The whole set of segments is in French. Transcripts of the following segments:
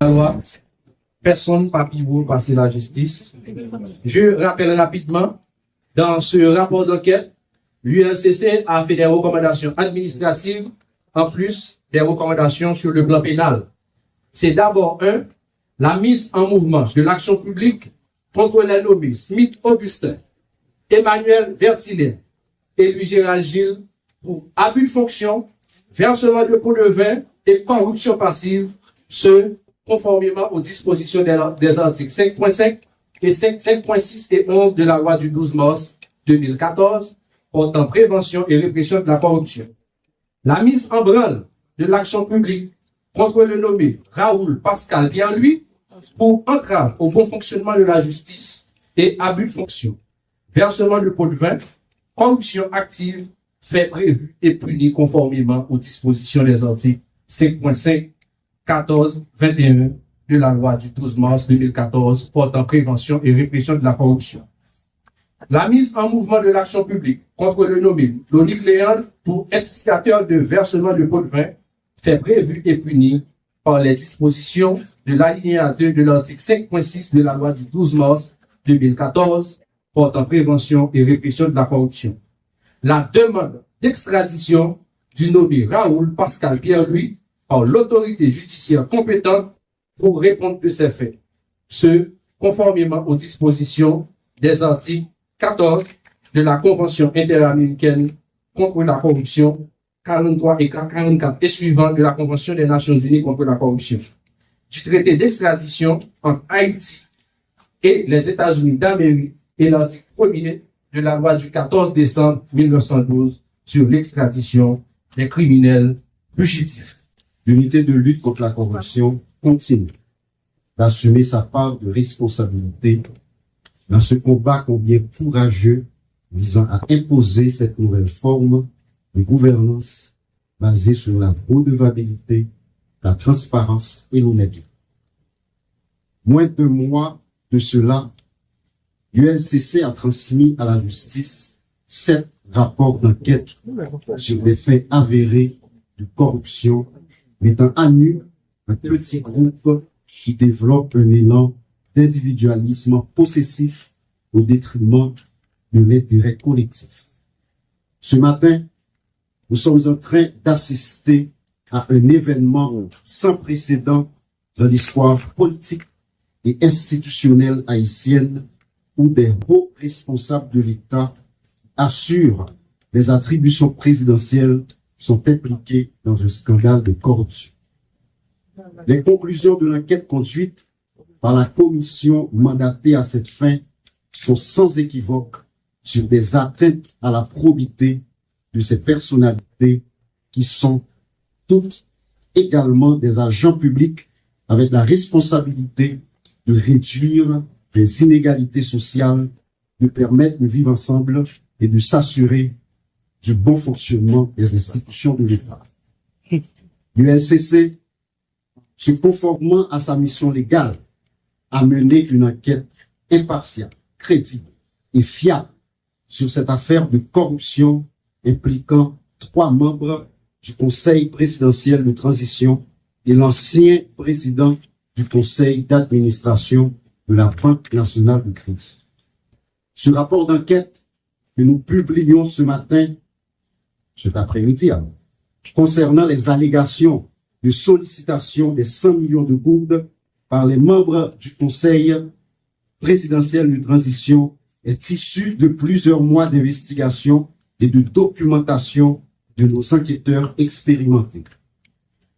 La loi, personne pas pivot passer la justice. Je rappelle rapidement, dans ce rapport d'enquête, l'UNCC a fait des recommandations administratives, en plus des recommandations sur le plan pénal. C'est d'abord la mise en mouvement de l'action publique contre les nommés Smith Augustin, Emmanuel Vertillet et Louis Gérald Gilles pour abus de fonction, versement de pots de vin et corruption passive, ce conformément aux dispositions des articles 5.5 et 5.6 et 11 de la loi du 12 mars 2014 portant prévention et répression de la corruption. La mise en branle de l'action publique contre le nommé Raoul Pascal Pierre-Louis pour entrave au bon fonctionnement de la justice et abus de fonction, versement de pots de vin, corruption active, fait prévu et puni conformément aux dispositions des articles 5.5, 14, 21 de la loi du 12 mars 2014 portant prévention et répression de la corruption. La mise en mouvement de l'action publique contre le nommé Lonique Léandre pour instigateur de versement de pots de vin fait prévu et puni par les dispositions de l'alinéa 2 de l'article 5.6 de la loi du 12 mars 2014 portant prévention et répression de la corruption. La demande d'extradition du nommé Raoul Pascal Pierre-Louis par l'autorité judiciaire compétente pour répondre de ces faits. Ce, conformément aux dispositions des articles 14 de la Convention interaméricaine contre la corruption, 43 et 44 et suivants de la Convention des Nations Unies contre la corruption, du traité d'extradition entre Haïti et les États-Unis d'Amérique et l'article 1er de la loi du 14 décembre 1912 sur l'extradition des criminels fugitifs. L'unité de lutte contre la corruption continue d'assumer sa part de responsabilité dans ce combat combien courageux visant à imposer cette nouvelle forme de gouvernance basée sur la redevabilité, la transparence et l'honnêteté. Moins de mois de cela, l'UNCC a transmis à la justice 7 rapports d'enquête sur des faits avérés de corruption, mettant à nu un petit groupe qui développe un élan d'individualisme possessif au détriment de l'intérêt collectif. Ce matin, nous sommes en train d'assister à un événement sans précédent dans l'histoire politique et institutionnelle haïtienne où des hauts responsables de l'État assurent des attributions présidentielles sont impliqués dans un scandale de corruption. Les conclusions de l'enquête conduite par la commission mandatée à cette fin sont sans équivoque sur des atteintes à la probité de ces personnalités qui sont toutes également des agents publics avec la responsabilité de réduire les inégalités sociales, de permettre de vivre ensemble et de s'assurer du bon fonctionnement des institutions de l'État. L'UNCC, se conformant à sa mission légale, a mené une enquête impartiale, crédible et fiable sur cette affaire de corruption impliquant 3 membres du Conseil présidentiel de transition et l'ancien président du Conseil d'administration de la Banque nationale de crédit. Ce rapport d'enquête que nous publions ce matin, cet après-midi, concernant les allégations de sollicitation des 100 millions de gourdes par les membres du Conseil présidentiel de transition est issu de plusieurs mois d'investigation et de documentation de nos enquêteurs expérimentés.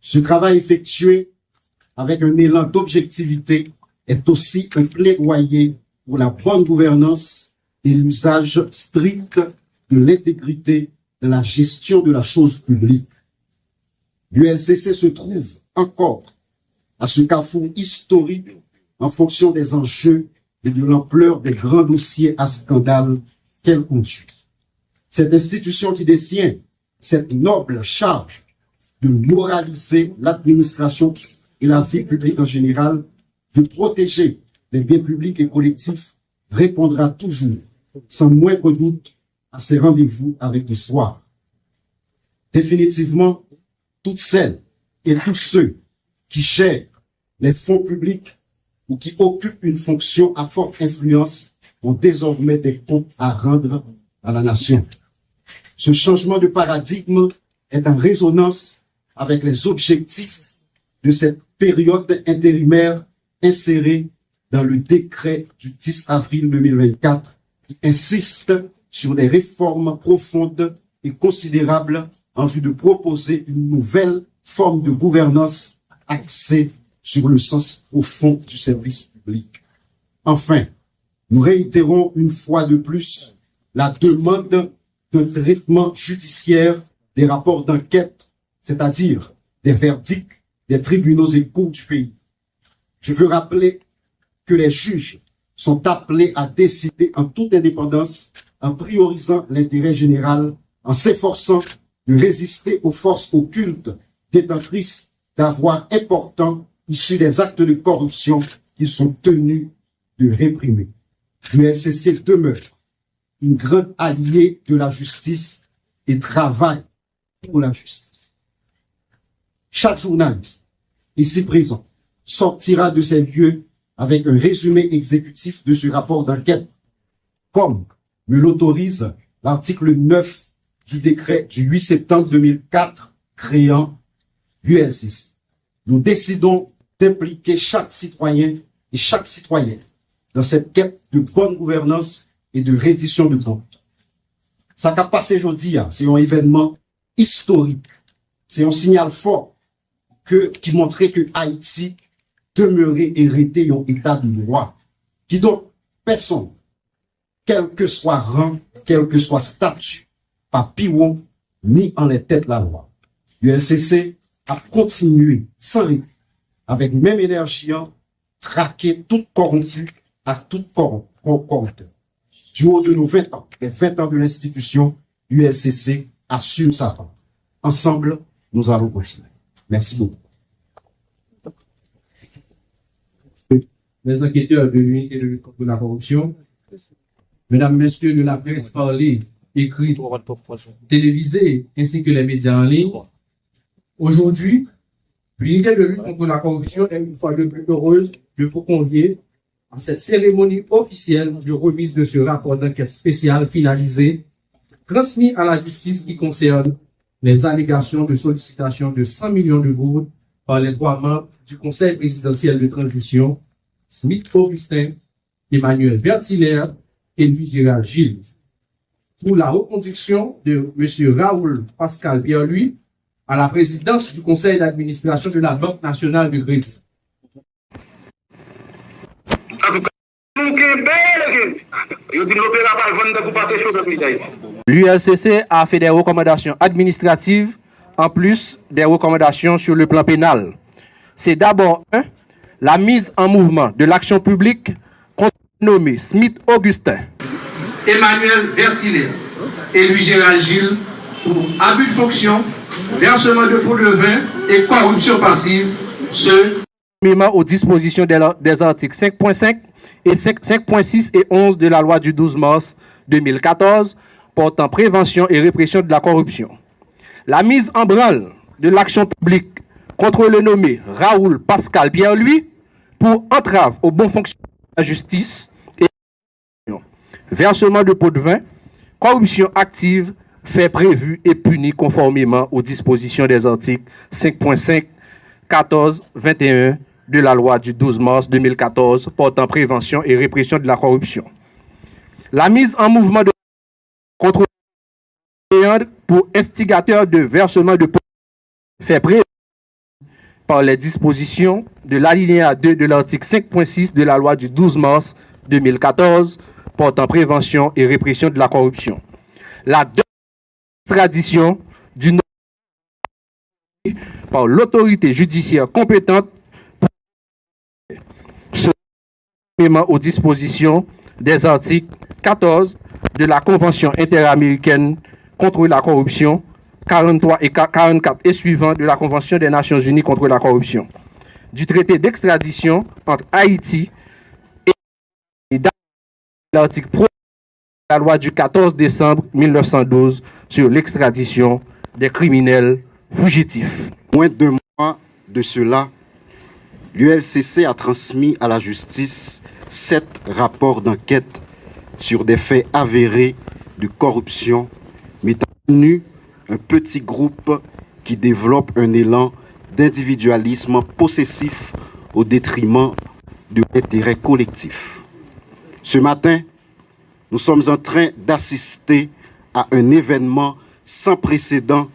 Ce travail effectué avec un élan d'objectivité est aussi un plaidoyer pour la bonne gouvernance et l'usage strict de l'intégrité de la gestion de la chose publique. L'UNCC se trouve encore à ce carrefour historique en fonction des enjeux et de l'ampleur des grands dossiers à scandale qu'elle conduit. Cette institution qui détient cette noble charge de moraliser l'administration et la vie publique en général, de protéger les biens publics et collectifs, répondra toujours, sans moindre doute, à ses rendez-vous avec l'histoire. Définitivement, toutes celles et tous ceux qui gèrent les fonds publics ou qui occupent une fonction à forte influence ont désormais des comptes à rendre à la nation. Ce changement de paradigme est en résonance avec les objectifs de cette période intérimaire insérée dans le décret du 10 avril 2024 qui insiste sur des réformes profondes et considérables en vue de proposer une nouvelle forme de gouvernance axée sur le sens profond du service public. Enfin, nous réitérons une fois de plus la demande d'un traitement judiciaire des rapports d'enquête, c'est-à-dire des verdicts des tribunaux et cours du pays. Je veux rappeler que les juges sont appelés à décider en toute indépendance, en priorisant l'intérêt général, en s'efforçant de résister aux forces occultes détentrices d'avoirs importants issus des actes de corruption qu'ils sont tenus de réprimer. L'UNCC demeure une grande alliée de la justice et travaille pour la justice. Chaque journaliste ici présent sortira de ces lieux avec un résumé exécutif de ce rapport d'enquête, comme me l'autorise l'article 9 du décret du 8 septembre 2004 créant l'UNCC. Nous décidons d'impliquer chaque citoyen et chaque citoyenne dans cette quête de bonne gouvernance et de reddition de comptes. Ça qu'a passé aujourd'hui, c'est un événement historique. C'est un signal fort qui montrait que Haïti demeurait et restait un état de droit. Qui donc, personne, quel que soit rang, quel que soit statut, pas piro, ni en les têtes la loi. L'UNCC a continué sans répit, avec même énergie, traquer tout corrompu à tout corrupteur. Du haut de nos 20 ans, les 20 ans de l'institution, l'UNCC assume sa part. Ensemble, nous allons continuer. Merci beaucoup. Les enquêteurs de l'unité de lutte contre la corruption, mesdames, messieurs de la presse parlée, écrite, télévisée, ainsi que les médias en ligne, aujourd'hui, l'unité de lutte contre la corruption est une fois de plus heureuse de vous convier à cette cérémonie officielle de remise de ce rapport d'enquête spécial finalisé, transmis à la justice qui concerne les allégations de sollicitation de 100 millions de gourdes par les 3 membres du Conseil présidentiel de transition, Smith Augustin, Emmanuel Vertilaire et Louis-Gérald Gilles, pour la reconduction de M. Raoul Pascal Pierre-Louis à la présidence du Conseil d'administration de la Banque nationale de crédit. L'ULCC a fait des recommandations administratives en plus des recommandations sur le plan pénal. C'est d'abord la mise en mouvement de l'action publique contre le nommé Smith Augustin, Emmanuel Vertilaire et Louis-Gérald Gilles pour abus de fonction, versement de pots de vin et corruption passive, ce aux dispositions des articles 5.5 et 5.6 et 11 de la loi du 12 mars 2014 portant prévention et répression de la corruption. La mise en branle de l'action publique contre le nommé Raoul Pascal Pierre-Louis pour entrave au bon fonctionnement de la justice et versement de pots de vin, corruption active, fait prévu et puni conformément aux dispositions des articles 5.5, 14, 21 de la loi du 12 mars 2014 portant prévention et répression de la corruption. La mise en mouvement de contre pour instigateur de versement de pots fait prévu par les dispositions de l'alinéa 2 de l'article 5.6 de la loi du 12 mars 2014 portant prévention et répression de la corruption. La extradition du par l'autorité judiciaire compétente pour ce aux dispositions des articles 14 de la Convention interaméricaine contre la corruption, 43 et 44 et suivants de la Convention des Nations Unies contre la corruption, du traité d'extradition entre Haïti et l'article 1er de la loi du 14 décembre 1912 sur l'extradition des criminels fugitifs. Moins d'un mois de cela, l'ULCC a transmis à la justice 7 rapports d'enquête sur des faits avérés de corruption, mettant à nu un petit groupe qui développe un élan d'individualisme possessif au détriment de l'intérêt collectif. Ce matin, nous sommes en train d'assister à un événement sans précédent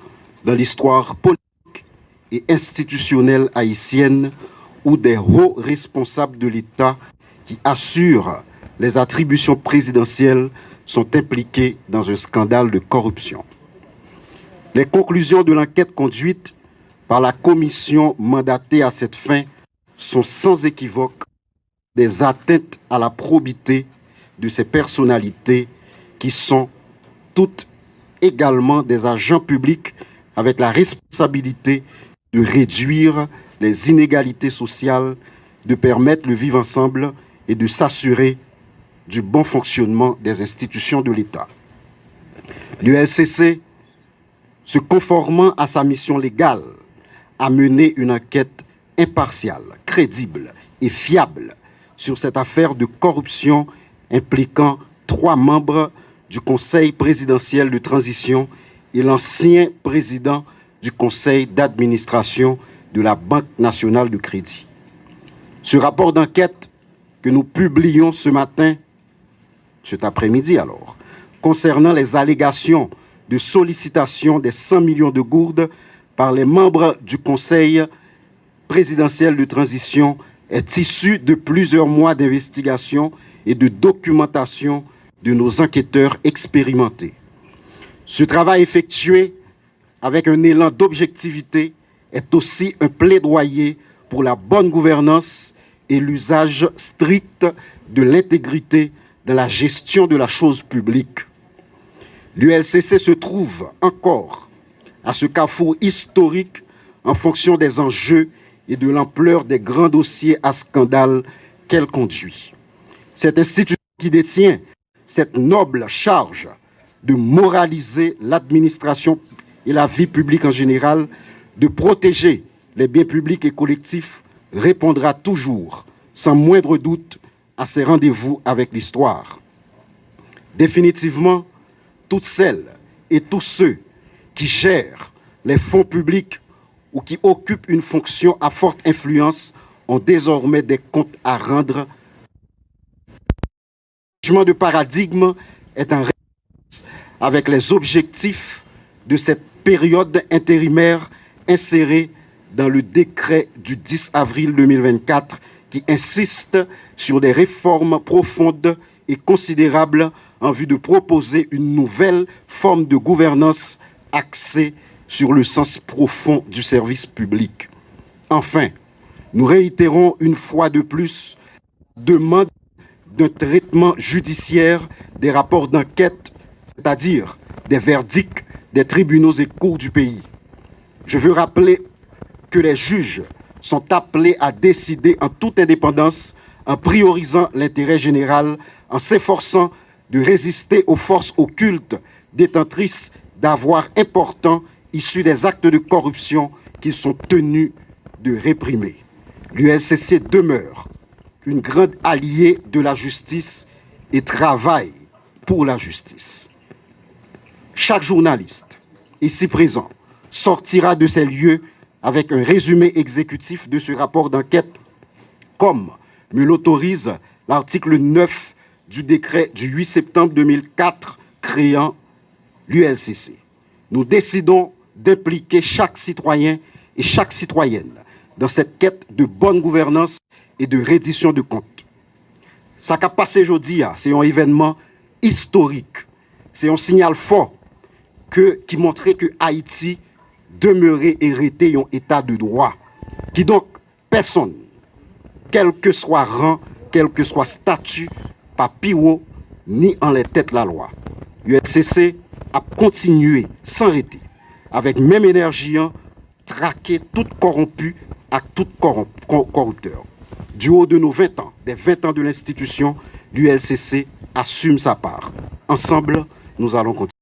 dans l'histoire politique et institutionnelle haïtienne où des hauts responsables de l'État qui assurent les attributions présidentielles sont impliqués dans un scandale de corruption. Les conclusions de l'enquête conduite par la commission mandatée à cette fin sont sans équivoque des atteintes à la probité de ces personnalités qui sont toutes également des agents publics avec la responsabilité de réduire les inégalités sociales, de permettre le vivre ensemble et de s'assurer du bon fonctionnement des institutions de l'État. L'ULCC, se conformant à sa mission légale, a mené une enquête impartiale, crédible et fiable sur cette affaire de corruption impliquant 3 membres du Conseil présidentiel de transition et l'ancien président du Conseil d'administration de la Banque nationale de crédit. Ce rapport d'enquête que nous publions ce matin, cet après-midi alors, concernant les allégations de sollicitation des 100 millions de gourdes par les membres du Conseil présidentiel de transition est issu de plusieurs mois d'investigation et de documentation de nos enquêteurs expérimentés. Ce travail effectué avec un élan d'objectivité est aussi un plaidoyer pour la bonne gouvernance et l'usage strict de l'intégrité dans la gestion de la chose publique. L'ULCC se trouve encore à ce carrefour historique en fonction des enjeux et de l'ampleur des grands dossiers à scandale qu'elle conduit. Cette institution qui détient cette noble charge de moraliser l'administration et la vie publique en général, de protéger les biens publics et collectifs, répondra toujours, sans moindre doute, à ses rendez-vous avec l'histoire. Définitivement, toutes celles et tous ceux qui gèrent les fonds publics ou qui occupent une fonction à forte influence ont désormais des comptes à rendre. Le changement de paradigme est en résonance avec les objectifs de cette période intérimaire insérée dans le décret du 10 avril 2024 qui insiste sur des réformes profondes et considérables en vue de proposer une nouvelle forme de gouvernance axée sur le sens profond du service public. Enfin, nous réitérons une fois de plus la demande d'un traitement judiciaire des rapports d'enquête, c'est-à-dire des verdicts des tribunaux et cours du pays. Je veux rappeler que les juges sont appelés à décider en toute indépendance, en priorisant l'intérêt général, en s'efforçant de résister aux forces occultes détentrices d'avoirs importants issus des actes de corruption qu'ils sont tenus de réprimer. L'ULCC demeure une grande alliée de la justice et travaille pour la justice. Chaque journaliste ici présent sortira de ces lieux avec un résumé exécutif de ce rapport d'enquête, comme me l'autorise l'article 9 du décret du 8 septembre 2004 créant l'ULCC. Nous décidons d'impliquer chaque citoyen et chaque citoyenne dans cette quête de bonne gouvernance et de reddition de comptes. Ça qu'a passé aujourd'hui, c'est un événement historique. C'est un signal fort qui montrait que Haïti demeurait et était un état de droit. Qui donc, personne, quel que soit rang, quel que soit statut, pas piro, ni en les têtes la loi. l'ULCC a continué sans arrêter, avec même énergie, traquer tout corrompu à tout corrupteur. Du haut de nos 20 ans, des 20 ans de l'institution, l'ULCC assume sa part. Ensemble, nous allons continuer.